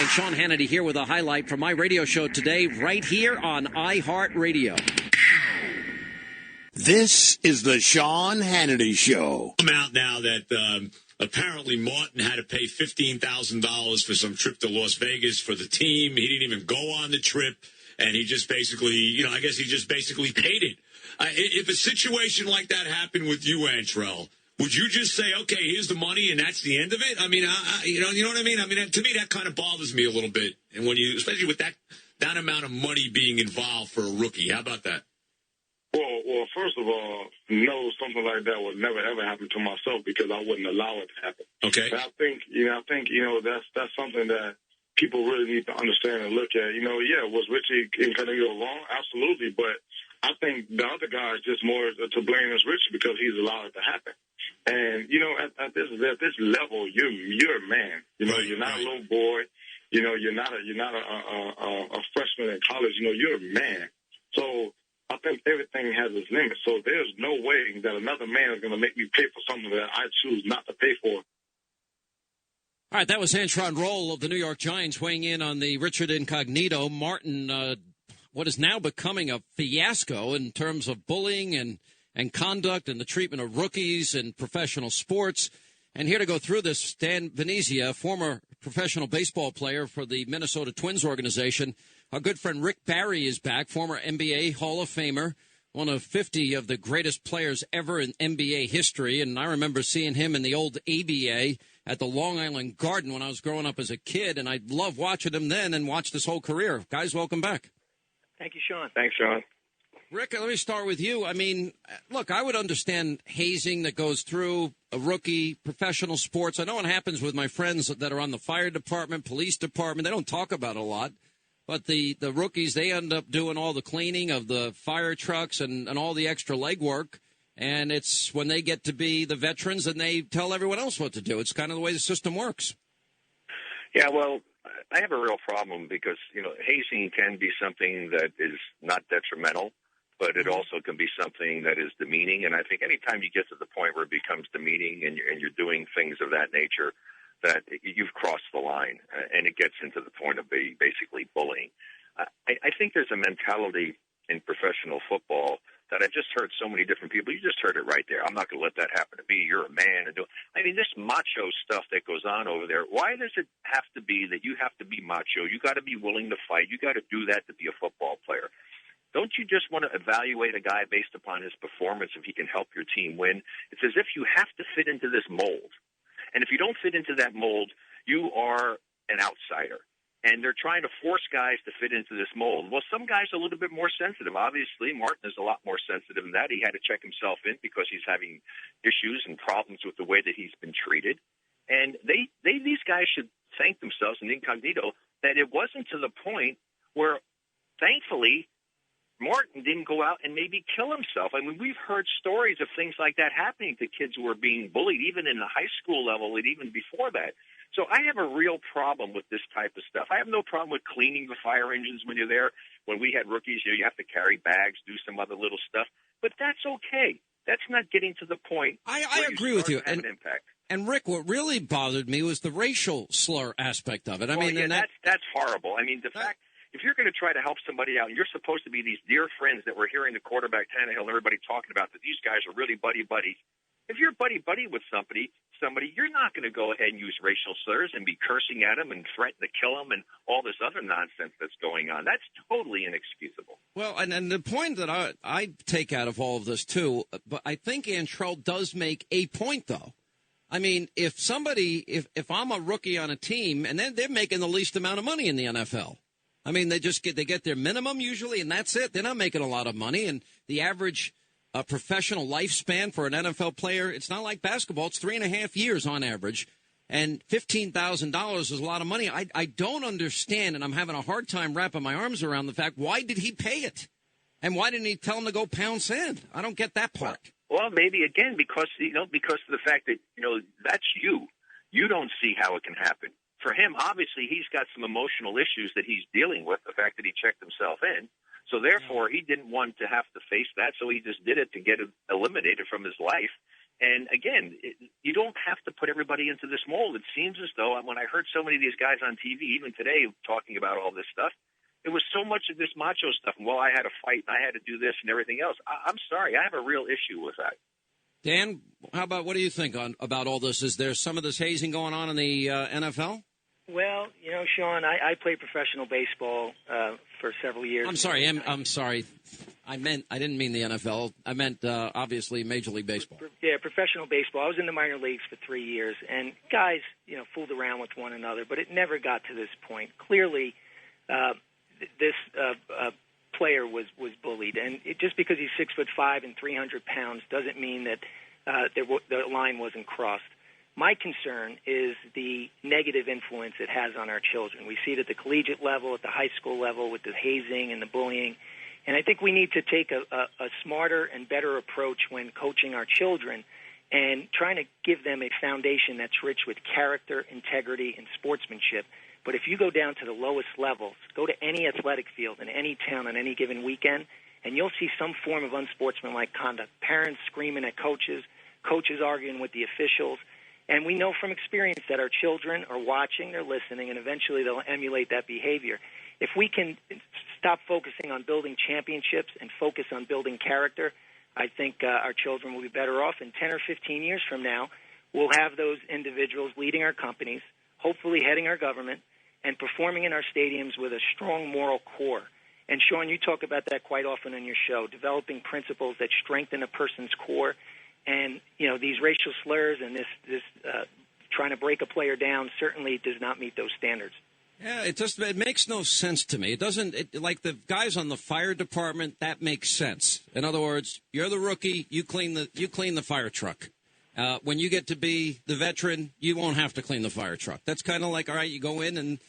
And Sean Hannity here with a highlight from my radio show today, right here on iHeartRadio. This is the Sean Hannity Show. I'm out now that apparently Martin had to pay $15,000 for some trip to Las Vegas for the team. He didn't even go on the trip, and he just basically, I guess he just basically paid it. If a situation like that happened with you, Antrell, would you just say, okay, here's the money and that's the end of it? I mean, you know what I mean? I mean, to me, that kind of bothers me a little bit. And when you, especially with that amount of money being involved for a rookie, how about that? Well, first of all, no, something like that would never ever happen to myself because I wouldn't allow it to happen. Okay. But I think that's something that people really need to understand and look at. Was Richie Incognito wrong? Absolutely, but I think the other guy is just more to blame as Richie because he's allowed it to happen. And at this level, you're a man. You're not a little boy. You're not a freshman in college. You're a man. So I think everything has its limits. So there's no way that another man is going to make me pay for something that I choose not to pay for. All right, that was Antron Roll of the New York Giants weighing in on the Richard Incognito. Martin, what is now becoming a fiasco in terms of bullying and conduct and the treatment of rookies in professional sports. And here to go through this, Dan Venezia, former professional baseball player for the Minnesota Twins organization. Our good friend Rick Barry is back, former NBA Hall of Famer, one of 50 of the greatest players ever in NBA history. And I remember seeing him in the old ABA at the Long Island Garden when I was growing up as a kid. And I loved watching him then and watched his whole career. Guys, welcome back. Thank you, Sean. Thanks, Sean. Rick, let me start with you. I mean, look, I would understand hazing that goes through a rookie, professional sports. I know what happens with my friends that are on the fire department, police department. They don't talk about it a lot. But the rookies, they end up doing all the cleaning of the fire trucks and all the extra legwork. And it's when they get to be the veterans and they tell everyone else what to do. It's kind of the way the system works. Yeah, well, I have a real problem because, hazing can be something that is not detrimental, but it also can be something that is demeaning. And I think anytime you get to the point where it becomes demeaning and you're doing things of that nature, that you've crossed the line and it gets into the point of basically bullying. I think there's a mentality in professional football that I just heard so many different people. You just heard it right there. I'm not going to let that happen to me. You're a man. This macho stuff that goes on over there, why does it have to be that you have to be macho? You got to be willing to fight. You got to do that to be a football player. Don't you just want to evaluate a guy based upon his performance if he can help your team win? It's as if you have to fit into this mold. And if you don't fit into that mold, you are an outsider. And they're trying to force guys to fit into this mold. Well, some guys are a little bit more sensitive. Obviously, Martin is a lot more sensitive than that. He had to check himself in because he's having issues and problems with the way that he's been treated. And these guys should thank themselves in Incognito that it wasn't to the point where, thankfully, Martin didn't go out and maybe kill himself. I mean, we've heard stories of things like that happening to kids who are being bullied, even in the high school level and even before that. So I have a real problem with this type of stuff. I have no problem with cleaning the fire engines when you're there. When we had rookies, you have to carry bags, do some other little stuff. But that's okay. That's not getting to the point. I agree with you. And impact. And Rick, what really bothered me was the racial slur aspect of it. That's horrible. I mean, the fact. If you're going to try to help somebody out, and you're supposed to be these dear friends that we're hearing the quarterback Tannehill and everybody talking about that these guys are really buddy-buddy. If you're buddy-buddy with somebody, you're not going to go ahead and use racial slurs and be cursing at them and threaten to kill them and all this other nonsense that's going on. That's totally inexcusable. Well, and the point that I take out of all of this, too, but I think Antrell does make a point, though. I mean, if I'm a rookie on a team, and they're making the least amount of money in the NFL. I mean, they get their minimum usually, and that's it. They're not making a lot of money. And the average professional lifespan for an NFL player, it's not like basketball. It's 3.5 years on average. And $15,000 is a lot of money. I don't understand, and I'm having a hard time wrapping my arms around the fact, why did he pay it? And why didn't he tell him to go pound sand? I don't get that part. Well, maybe, again, because of the fact that, that's you. You don't see how it can happen. For him, obviously, he's got some emotional issues that he's dealing with, the fact that he checked himself in. So, therefore, he didn't want to have to face that, so he just did it to get it eliminated from his life. And again, you don't have to put everybody into this mold. It seems as though when I heard so many of these guys on TV, even today, talking about all this stuff, it was so much of this macho stuff. Well, I had to fight, and I had to do this and everything else. I'm sorry. I have a real issue with that. Dan, what do you think about all this? Is there some of this hazing going on in the NFL? Well, Sean, I played professional baseball for several years. I'm sorry. I didn't mean the NFL. I meant, obviously, Major League Baseball. Yeah, professional baseball. I was in the minor leagues for 3 years, and guys, fooled around with one another, but it never got to this point. Clearly, this player was bullied, and just because he's 6'5" and 300 pounds doesn't mean that the line wasn't crossed. My concern is the negative influence it has on our children. We see it at the collegiate level, at the high school level, with the hazing and the bullying. And I think we need to take a smarter and better approach when coaching our children and trying to give them a foundation that's rich with character, integrity, and sportsmanship. But if you go down to the lowest levels, go to any athletic field in any town on any given weekend, and you'll see some form of unsportsmanlike conduct. Parents screaming at coaches, coaches arguing with the officials. And we know from experience that our children are watching, they're listening, and eventually they'll emulate that behavior. If we can stop focusing on building championships and focus on building character, I think our children will be better off. In 10 or 15 years from now, we'll have those individuals leading our companies, hopefully heading our government, and performing in our stadiums with a strong moral core. And, Sean, you talk about that quite often on your show, developing principles that strengthen a person's core. And, these racial slurs and this trying to break a player down certainly does not meet those standards. Yeah, it makes no sense to me. It doesn't, like the guys on the fire department, that makes sense. In other words, you're the rookie, you clean the fire truck. When you get to be the veteran, you won't have to clean the fire truck. That's kind of like, all right, you go in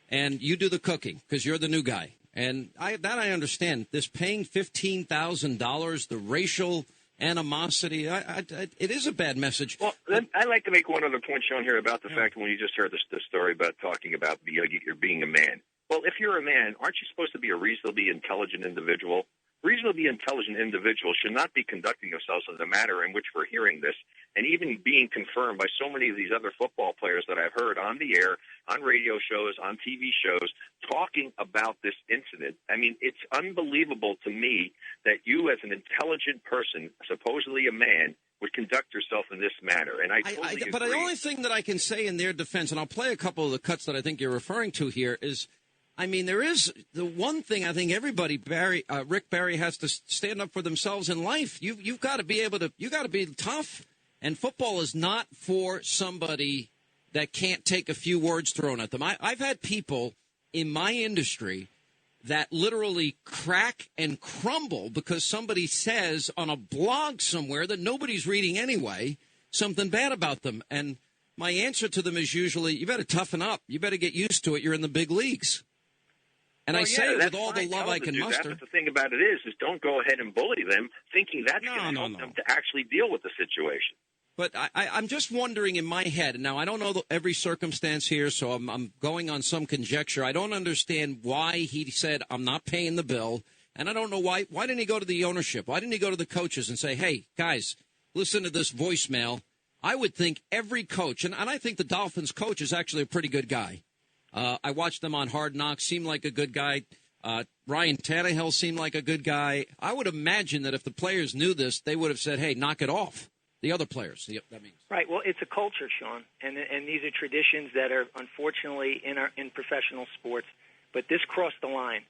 and you do the cooking because you're the new guy. And I understand. This paying $15,000, the racial animosity, it is a bad message. Well, I'd like to make one other point, Sean, here about the fact when you just heard the story about talking about you're being a man. Well, if you're a man, aren't you supposed to be a reasonably intelligent individual? Reasonably intelligent individuals should not be conducting themselves in the manner in which we're hearing this, and even being confirmed by so many of these other football players that I've heard on the air, on radio shows, on TV shows, talking about this incident. I mean, it's unbelievable to me that you, as an intelligent person, supposedly a man, would conduct yourself in this manner. And I totally agree. But the only thing that I can say in their defense, and I'll play a couple of the cuts that I think you're referring to here, is, I mean, there is the one thing I think everybody, Rick Barry, has to stand up for themselves in life. You've got to be able to, you got to be tough. And football is not for somebody that can't take a few words thrown at them. I've had people in my industry that literally crack and crumble because somebody says on a blog somewhere that nobody's reading anyway something bad about them. And my answer to them is usually, you better toughen up. You better get used to it. You're in the big leagues. And I say it with all the love I can muster. But the thing about it is don't go ahead and bully them thinking that's going to help them to actually deal with the situation. But I'm just wondering in my head, now I don't know every circumstance here, so I'm going on some conjecture. I don't understand why he said, I'm not paying the bill. And I don't know why didn't he go to the ownership? Why didn't he go to the coaches and say, hey, guys, listen to this voicemail? I would think every coach, and I think the Dolphins coach is actually a pretty good guy. I watched them on Hard Knocks, seemed like a good guy. Ryan Tannehill seemed like a good guy. I would imagine that if the players knew this, they would have said, hey, knock it off. The other players, that means. Right. Well, it's a culture, Sean, and these are traditions that are unfortunately in professional sports. But this crossed the line,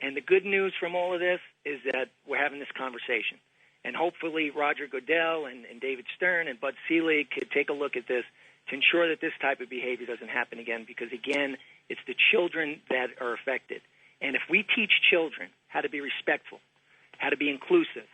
and the good news from all of this is that we're having this conversation, and hopefully Roger Goodell and David Stern and Bud Selig could take a look at this to ensure that this type of behavior doesn't happen again. Because again, it's the children that are affected, and if we teach children how to be respectful, how to be inclusive,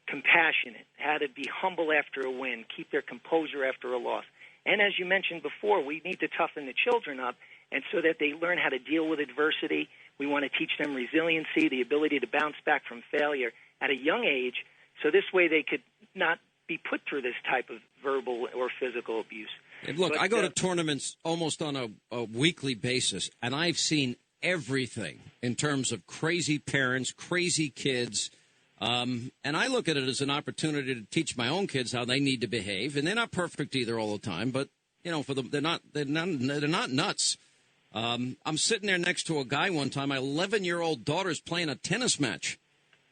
compassionate, how to be humble after a win, keep their composure after a loss. And as you mentioned before, we need to toughen the children up, and so that they learn how to deal with adversity. We want to teach them resiliency, the ability to bounce back from failure at a young age, so this way they could not be put through this type of verbal or physical abuse. And look, I go to tournaments almost on a weekly basis, and I've seen everything in terms of crazy parents, crazy kids, And I look at it as an opportunity to teach my own kids how they need to behave. And they're not perfect either all the time, but, for them, they're not nuts. I'm sitting there next to a guy one time. My 11-year-old daughter's playing a tennis match,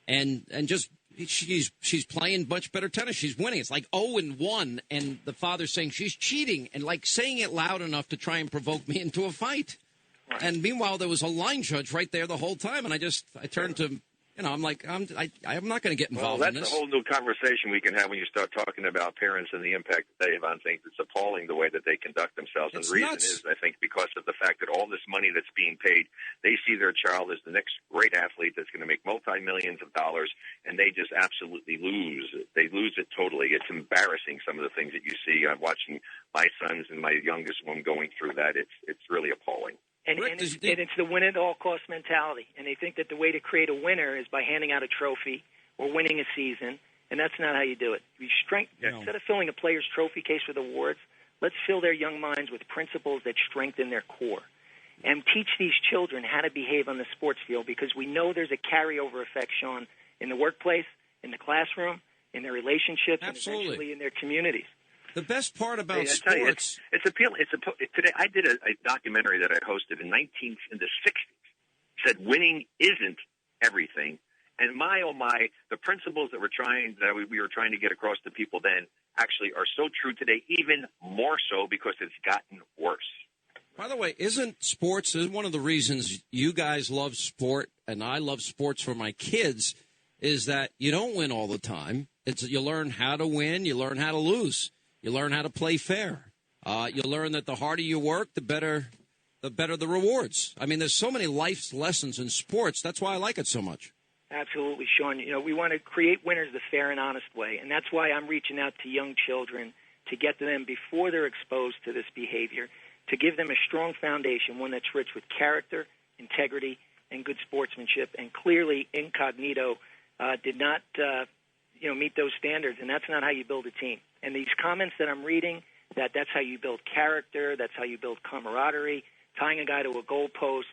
and just she's playing much better tennis. She's winning. It's like 0-1, and the father's saying she's cheating, and like saying it loud enough to try and provoke me into a fight. Right. And meanwhile, there was a line judge right there the whole time, and I turned to. I'm like, I'm not going to get involved in this. That's a whole new conversation we can have when you start talking about parents and the impact that they have on things. It's appalling the way that they conduct themselves. And the reason is, I think, because of the fact that all this money that's being paid, they see their child as the next great athlete that's going to make multi-millions of dollars, and they just absolutely lose it. They lose it totally. It's embarrassing, some of the things that you see. I'm watching my sons and my youngest one going through that. It's really appalling. And it's the win-at-all-cost mentality. And they think that the way to create a winner is by handing out a trophy or winning a season, and that's not how you do it. Instead of filling a player's trophy case with awards, let's fill their young minds with principles that strengthen their core and teach these children how to behave on the sports field, because we know there's a carryover effect, Sean, in the workplace, in the classroom, in their relationships, Absolutely. And eventually in their communities. The best part about sports, it's appealing. Today I did a documentary that I hosted in the 60s. Said winning isn't everything, and my oh my, the principles that we were trying to get across to people then actually are so true today, even more so because it's gotten worse. By the way, isn't one of the reasons you guys love sport and I love sports for my kids is that you don't win all the time. You learn how to win, you learn how to lose. You learn how to play fair. You learn that the harder you work, the better the rewards. I mean, there's so many life lessons in sports. That's why I like it so much. Absolutely, Sean. We want to create winners the fair and honest way, and that's why I'm reaching out to young children to get to them before they're exposed to this behavior, to give them a strong foundation, one that's rich with character, integrity, and good sportsmanship. And clearly, Incognito did not meet those standards, and that's not how you build a team. And these comments that I'm reading, that's how you build character, that's how you build camaraderie, tying a guy to a goalpost.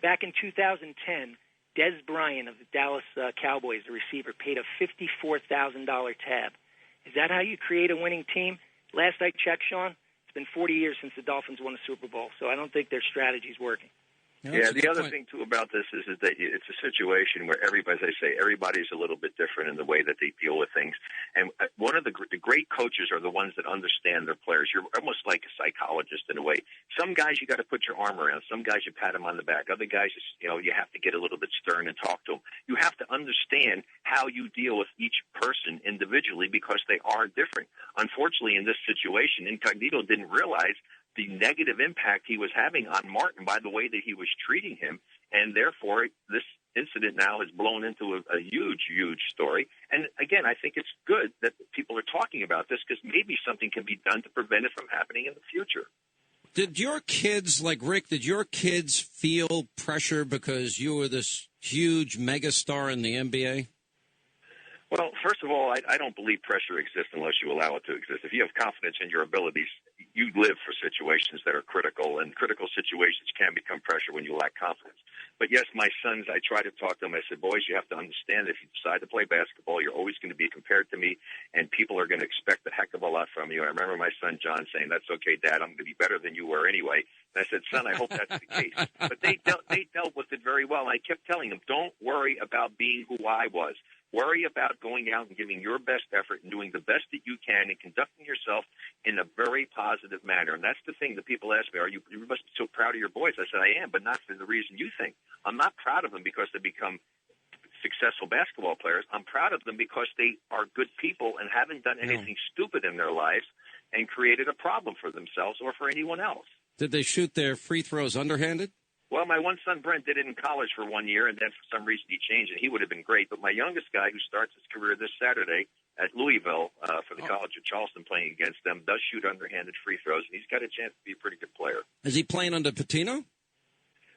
Back in 2010, Des Bryant of the Dallas Cowboys, the receiver, paid a $54,000 tab. Is that how you create a winning team? Last I checked, Sean, it's been 40 years since the Dolphins won a Super Bowl, so I don't think their strategy is working. Yeah, the other thing, too, about this is that it's a situation where everybody's a little bit different in the way that they deal with things. And one of the great coaches are the ones that understand their players. You're almost like a psychologist in a way. Some guys you got to put your arm around. Some guys you pat them on the back. Other guys, you have to get a little bit stern and talk to them. You have to understand how you deal with each person individually because they are different. Unfortunately, in this situation, Incognito didn't realize the negative impact he was having on Martin by the way that he was treating him, and therefore this incident now has blown into a huge, huge story. And again, I think it's good that people are talking about this because maybe something can be done to prevent it from happening in the future. Did your kids, like Rick, feel pressure because you were this huge megastar in the NBA? Well, first of all, I don't believe pressure exists unless you allow it to exist. If you have confidence in your abilities, you live for situations that are critical, and critical situations can become pressure when you lack confidence. But yes, my sons, I try to talk to them. I said, boys, you have to understand if you decide to play basketball, you're always going to be compared to me, and people are going to expect a heck of a lot from you. I remember my son John saying, "That's okay, Dad, I'm going to be better than you were anyway." And I said, "Son, I hope that's the case." But they dealt with it very well. And I kept telling them, don't worry about being who I was. Worry about going out and giving your best effort and doing the best that you can and conducting yourself in a very positive manner. And that's the thing that people ask me, you must be so proud of your boys. I said, I am, but not for the reason you think. I'm not proud of them because they become successful basketball players. I'm proud of them because they are good people and haven't done anything stupid in their lives and created a problem for themselves or for anyone else. Did they shoot their free throws underhanded? Well, my one son, Brent, did it in college for 1 year, and then for some reason he changed it. He would have been great. But my youngest guy, who starts his career this Saturday at Louisville for the College of Charleston playing against them, does shoot underhanded free throws, and he's got a chance to be a pretty good player. Is he playing under Patino?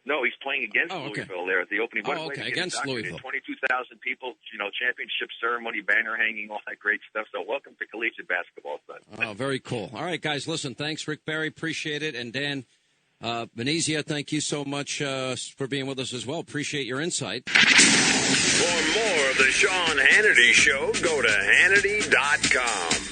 No, he's playing against Louisville there at the opening. Against Louisville. 22,000 people, championship ceremony, banner hanging, all that great stuff. So welcome to collegiate basketball, son. Oh, very cool. All right, guys, listen, thanks, Rick Barry. Appreciate it. And Dan, Venezia, thank you so much for being with us as well. Appreciate your insight. For more of the Sean Hannity Show, go to Hannity.com.